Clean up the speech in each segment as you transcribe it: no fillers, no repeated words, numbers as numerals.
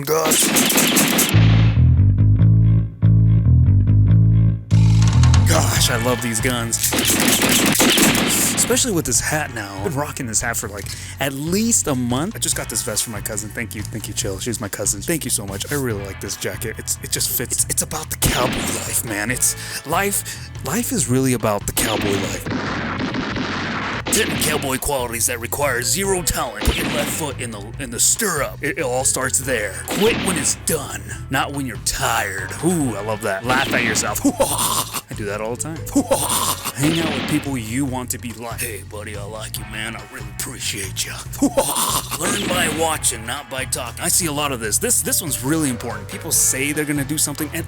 on, Gus. Gosh, I love these guns. Especially with this hat now. I've been rocking this hat for like at least a month. I just got this vest for my cousin. Thank you, Chill. She's my cousin. Thank you so much. I really like this jacket. It just fits. It's about the cowboy life, man. It's life. Life is really about the cowboy life. 10 cowboy qualities that require zero talent. Put your left foot in the stirrup. It all starts there. Quit when it's done, not when you're tired. Ooh, I love that. Laugh at yourself. I do that all the time. Hang out with people you want to be like. Hey, buddy, I like you, man. I really appreciate you. Learn by watching, not by talking. I see a lot of this. This one's really important. People say they're gonna do something, and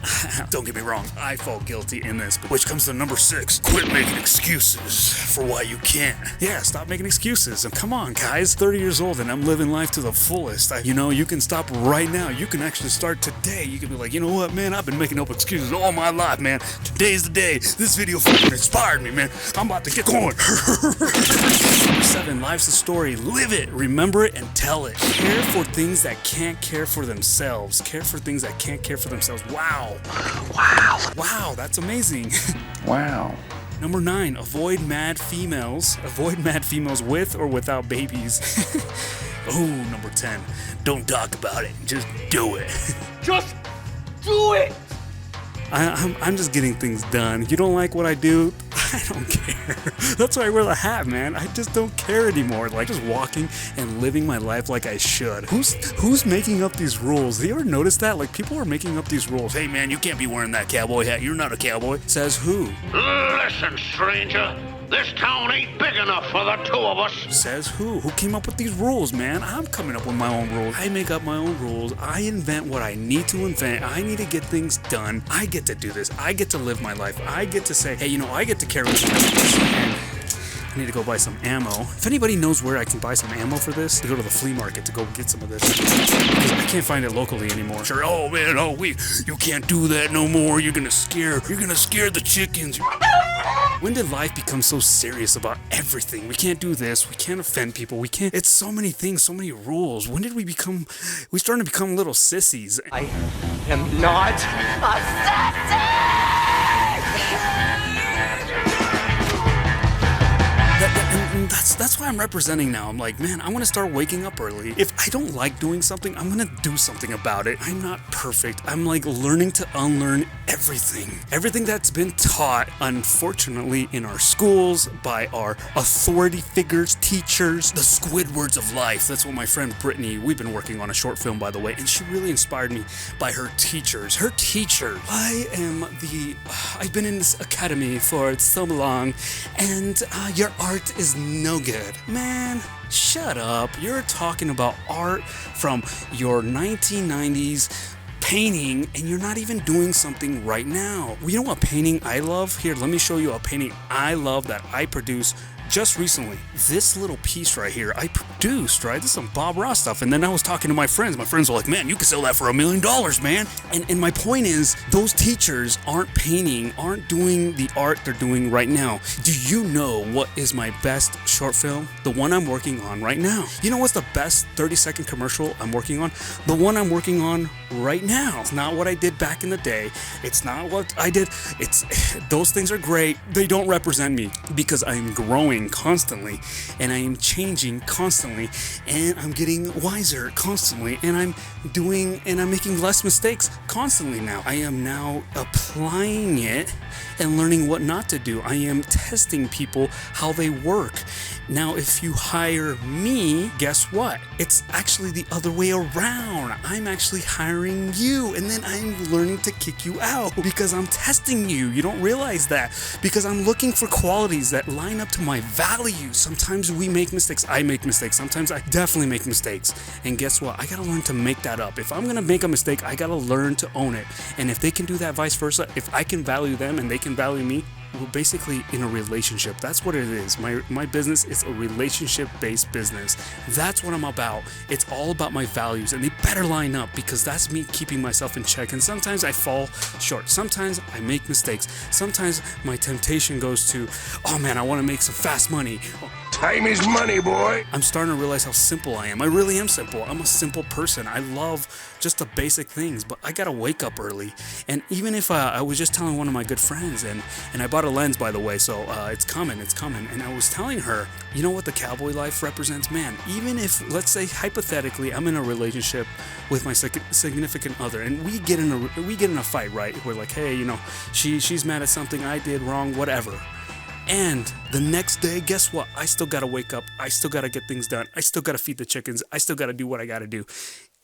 don't get me wrong, I fall guilty in this. Which comes to number 6. Quit making excuses for why you can't. Yeah, stop making excuses. And come on, guys. 30 years old and I'm living life to the fullest. You can stop right now. You can actually start today. You can be like, you know what, man? I've been making up excuses all my life, man. Today's the day. This video fucking inspired me, man. I'm about to get going. Number 7, life's a story. Live it, remember it, and tell it. Care for things that can't care for themselves. Care for things that can't care for themselves. Wow. Wow, that's amazing. Wow. Number 9, avoid mad females. Avoid mad females with or without babies. Oh, number 10, don't talk about it, just do it. Just do it! I'm just getting things done. You don't like what I do? I don't care. That's why I wear the hat, man. I just don't care anymore. Like, just walking and living my life like I should. Who's making up these rules? Do you ever notice that? Like, people are making up these rules. Hey, man, you can't be wearing that cowboy hat. You're not a cowboy. Says who? Listen, stranger. This town ain't big enough for the 2 of us. Says who? Who came up with these rules, man? I'm coming up with my own rules. I make up my own rules. I invent what I need to invent. I need to get things done. I get to do this. I get to live my life. I get to say, hey, I get to carry this. And I need to go buy some ammo. If anybody knows where I can buy some ammo for this, to go to the flea market to go get some of this. Because I can't find it locally anymore. Sure, oh man, you can't do that no more. You're gonna scare the chickens. When did life become so serious about everything? We can't do this. We can't offend people. We can't. It's so many things, so many rules. When did we started to become little sissies? I am not a sissy! That's why I'm representing now. I'm like, man, I want to start waking up early. If I don't like doing something, I'm gonna do something about it. I'm not perfect. I'm like learning to unlearn everything. Everything that's been taught, unfortunately, in our schools, by our authority figures, teachers, the Squidwards of life. That's what my friend Brittany, we've been working on a short film, by the way, and she really inspired me by her teachers. Her teacher. I've been in this academy for so long, and your art is no good. Man, shut up. You're talking about art from your 1990s painting, and you're not even doing something right now. You know what painting I love? Here, let me show you a painting I love that I produced just recently. This little piece right here, I produced, right? This is some Bob Ross stuff. And then I was talking to my friends. My friends were like, man, you could sell that for $1 million, man. And my point is, those teachers aren't painting, aren't doing the art they're doing right now. Do you know what is my best short film? The one I'm working on right now. You know what's the best 30-second commercial I'm working on? The one I'm working on right now. It's not what I did back in the day. It's not what I did. Those things are great. They don't represent me because I'm growing constantly, and I am changing constantly, and I'm getting wiser constantly, and I'm making less mistakes constantly now. I am now applying it and learning what not to do. I am testing people, how they work. Now, if you hire me, guess what? It's actually the other way around. I'm actually hiring you, and then I'm learning to kick you out because I'm testing you. You don't realize that, because I'm looking for qualities that line up to my values. Sometimes we make mistakes. I make mistakes. Sometimes I definitely make mistakes. And guess what? I gotta learn to make that up. If I'm gonna make a mistake, I gotta learn to own it. And if they can do that, vice versa, if I can value them and they can value me, we're basically in a relationship. That's what it is. My business is a relationship-based business. That's what I'm about. It's all about my values, and they better line up, because that's me keeping myself in check. And sometimes I fall short. Sometimes I make mistakes. Sometimes my temptation goes to, oh man, I want to make some fast money. Time is money, boy. I'm starting to realize how simple I am. I really am simple. I'm a simple person. I love just the basic things, but I gotta wake up early. And even if I was just telling one of my good friends, and I bought a lens, by the way, so it's coming. And I was telling her, you know what the cowboy life represents? Man, even if, let's say, hypothetically, I'm in a relationship with my significant other, and we get in a fight, right? We're like, hey, you know, she's mad at something I did wrong, whatever. And the next day, guess what? I still gotta wake up. I still gotta get things done. I still gotta feed the chickens. I still gotta do what I gotta do.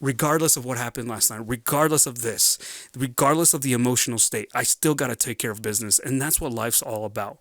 Regardless of what happened last night, regardless of this, regardless of the emotional state, I still gotta take care of business. And that's what life's all about.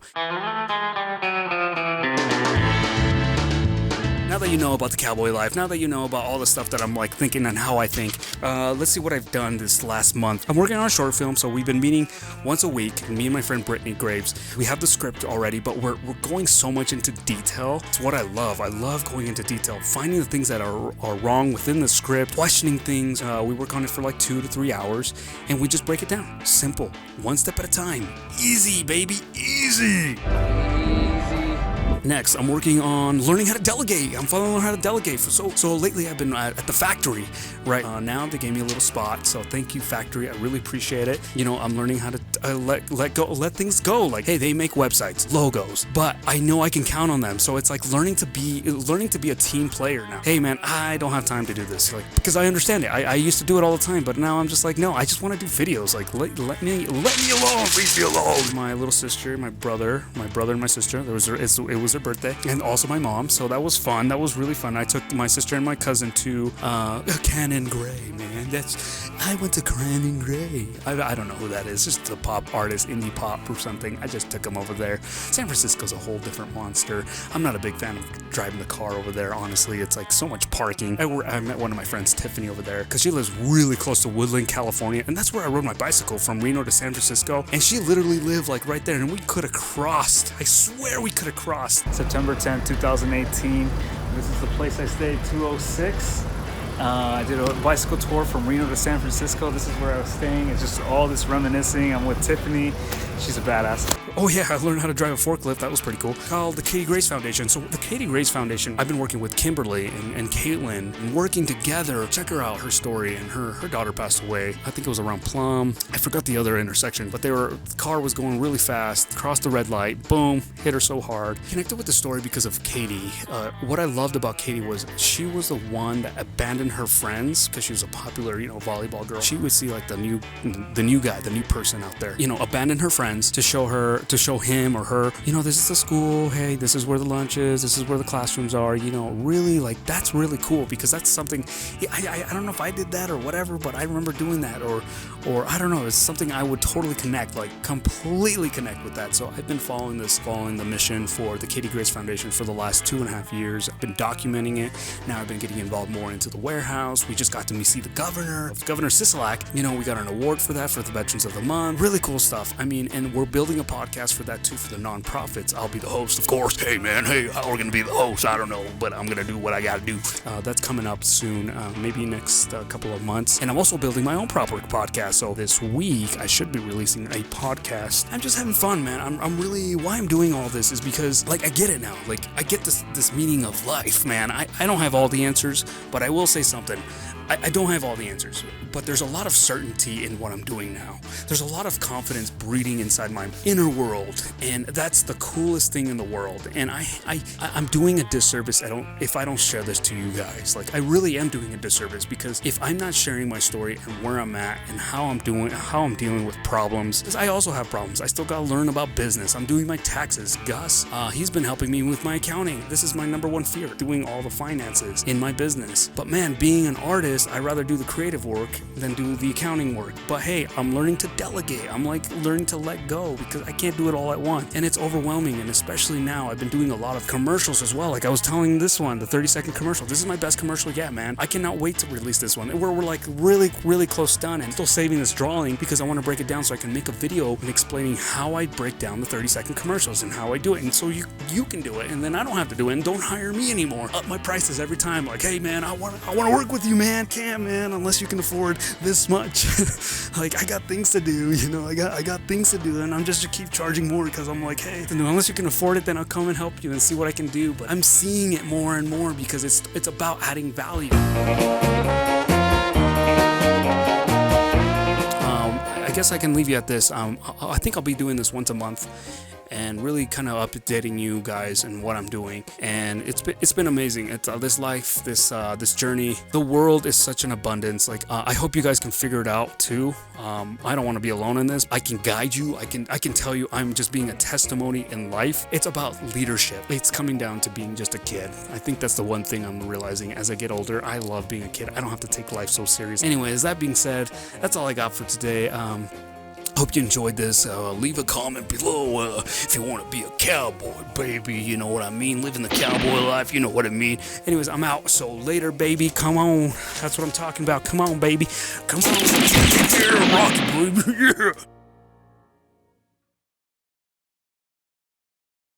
Now that you know about the cowboy life, now that you know about all the stuff that I'm like thinking and how I think, let's see what I've done this last month. I'm working on a short film, so we've been meeting once a week, and me and my friend Brittany Graves. We have the script already, but we're going so much into detail. It's what I love. I love going into detail, finding the things that are wrong within the script, questioning things. We work on it for like 2 to 3 hours, and we just break it down. Simple, one step at a time. Easy, baby, easy. Next, I'm working on learning how to delegate. I'm finally learning how to delegate. So lately I've been at the factory, right? Now they gave me a little spot, so thank you, factory. I really appreciate it. You know, I'm learning how to let things go. Like, hey, they make websites, logos, but I know I can count on them. So it's like learning to be a team player now. Hey, man, I don't have time to do this, like, because I understand it. I used to do it all the time, but now I'm just like, no, I just want to do videos. Like, let me alone. Leave me alone. My little sister, my brother and my sister. It was their birthday, and also my mom, so that was fun. That was really fun. I took my sister and my cousin to Cannon Gray, man. I went to Cannon Gray. I don't know who that is, just a pop artist, indie pop or something. I just took them over there. San Francisco's a whole different monster. I'm not a big fan of driving the car over there, honestly. It's like so much parking. I met one of my friends, Tiffany, over there, because she lives really close to Woodland, California, and that's where I rode my bicycle from Reno to San Francisco, and she literally lived like right there, and we could have crossed. I swear we could have crossed. September 10th, 2018. This is the place I stayed, 206. I did a bicycle tour from Reno to San Francisco. This is where I was staying. It's just all this reminiscing. I'm with Tiffany. She's a badass. Oh yeah, I learned how to drive a forklift. That was pretty cool. Called the Katie Grace Foundation. So the Katie Grace Foundation, I've been working with Kimberly and Caitlin, and working together. Check her out, her story, and her daughter passed away. I think it was around Plum. I forgot the other intersection, but the car was going really fast, crossed the red light, boom, hit her so hard. Connected with the story because of Katie. What I loved about Katie was she was the one that abandoned her friends because she was a popular, volleyball girl. She would see like the new guy, the new person out there, abandon her friends to show him or her, this is the school, hey, this is where the lunch is, this is where the classrooms are, really, like, that's really cool, because that's something, I don't know if I did that or whatever, but I remember doing that, or I don't know, it's something I would totally completely connect with that. So I've been following the mission for the Katie Grace Foundation for the last 2.5 years. I've been documenting it. Now I've been getting involved more into the warehouse. We just got to see the Governor Sisolak. We got an award for that, for the Veterans of the Month. Really cool stuff. I mean, and we're building a podcast for that too, for the nonprofits. I'll be the host, of course. Hey man, how we're gonna be the host, I don't know, but I'm gonna do what I gotta do. That's coming up soon, maybe next couple of months. And I'm also building my own proper podcast. So this week I should be releasing a podcast. I'm just having fun, man. I'm really, why I'm doing all this is because, like, I get it now. Like, I get this meaning of life, man. I don't have all the answers, but I will say something. I don't have all the answers, but there's a lot of certainty in what I'm doing now. There's a lot of confidence breeding inside my inner world, and that's the coolest thing in the world. And I'm doing a disservice if I don't share this to you guys. Like, I really am doing a disservice, because if I'm not sharing my story and where I'm at and how I'm dealing with problems, because I also have problems. I still gotta learn about business. I'm doing my taxes. Gus, he's been helping me with my accounting. This is my number one fear, doing all the finances in my business. But man, being an artist, I'd rather do the creative work than do the accounting work. But hey, I'm learning to delegate. I'm like learning to let go, because I can't do it all at once. And it's overwhelming. And especially now, I've been doing a lot of commercials as well. Like I was telling this one, the 30-second commercial. This is my best commercial yet, man. I cannot wait to release this one. We're like really, really close done, and still saving this drawing because I want to break it down so I can make a video and explaining how I break down the 30-second commercials and how I do it. And so you can do it, and then I don't have to do it, and don't hire me anymore. Up my prices every time. Like, hey man, I want to work with you, man. can't, man, unless you can afford this much. Like, I got things to do, you know, I got things to do, and I'm just to keep charging more because I'm like, hey, unless you can afford it, then I'll come and help you and see what I can do. But I'm seeing it more and more because it's about adding value. I guess I can leave you at this. I think I'll be doing this once a month and really kind of updating you guys and what I'm doing. And it's been amazing. It's this life, this journey. The world is such an abundance. Like I hope you guys can figure it out too. I don't want to be alone in this. I can guide you. I can tell you I'm just being a testimony in life. It's about leadership. It's coming down to being just a kid. I think that's the one thing I'm realizing as I get older. I love being a kid. I don't have to take life so serious. Anyways, that being said, that's all I got for today. Hope you enjoyed this. Leave a comment below if you want to be a cowboy, baby. You know what I mean? Living the cowboy life, you know what I mean. Anyways, I'm out. So later, baby. Come on. That's what I'm talking about. Come on, baby. Come on. Yeah, rock it, baby. Yeah.